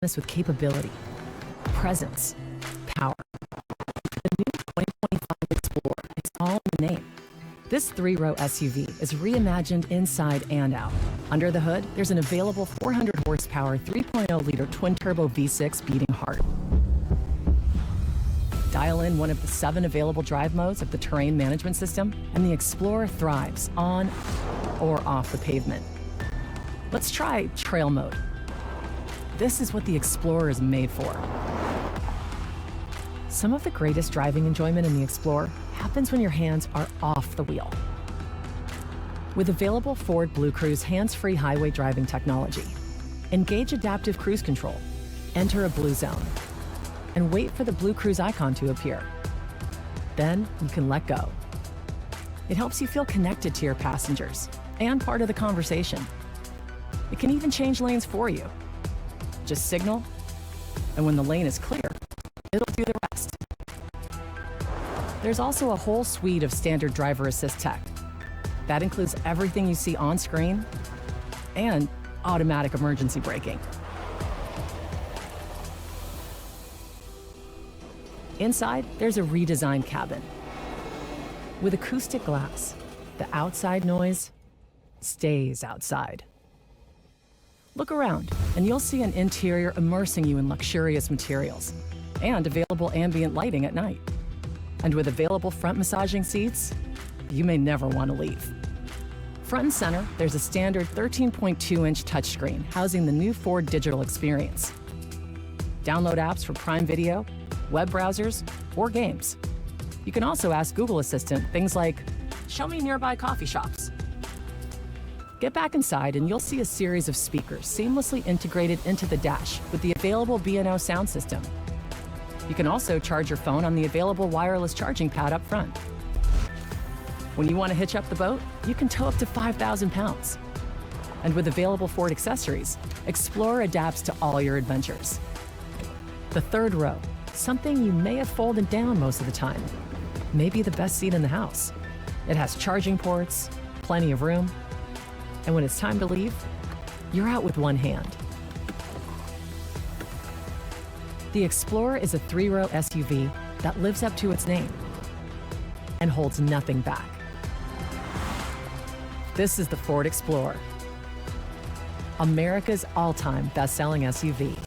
synonymous with capability, presence, power. The new 2025 Explorer is all in the name. This three-row SUV is reimagined inside and out. Under the hood, there's an available 400 horsepower 3.0-liter twin-turbo V6 beating heart. Dial in one of the 7 available drive modes of the terrain management system, and the Explorer thrives on or off the pavement. Let's try trail mode. This is what the Explorer is made for. Some of the greatest driving enjoyment in the Explorer happens when your hands are off the wheel. With available Ford Blue Cruise hands-free highway driving technology, engage adaptive cruise control, enter a blue zone, and wait for the Blue Cruise icon to appear. Then you can let go. It helps you feel connected to your passengers and part of the conversation. It can even change lanes for you. Just signal, and when the lane is clear, it'll do the rest. There's also a whole suite of standard driver assist tech. That includes everything you see on screen and automatic emergency braking. Inside, there's a redesigned cabin. With acoustic glass, the outside noise stays outside. Look around, and you'll see an interior immersing you in luxurious materials and available ambient lighting at night. And with available front massaging seats, you may never want to leave. Front and center, there's a standard 13.2-inch touchscreen housing the new Ford Digital Experience. Download apps for Prime Video, web browsers, or games. You can also ask Google Assistant things like, "Show me nearby coffee shops." Get back inside and you'll see a series of speakers seamlessly integrated into the dash with the available B&O sound system. You can also charge your phone on the available wireless charging pad up front. When you want to hitch up the boat, you can tow up to 5,000 pounds. And with available Ford accessories, Explorer adapts to all your adventures. The third row, something you may have folded down most of the time, may be the best seat in the house. It has charging ports, plenty of room, and when it's time to leave, you're out with one hand. The Explorer is a 3-row SUV that lives up to its name and holds nothing back. This is the Ford Explorer, America's all-time best-selling SUV.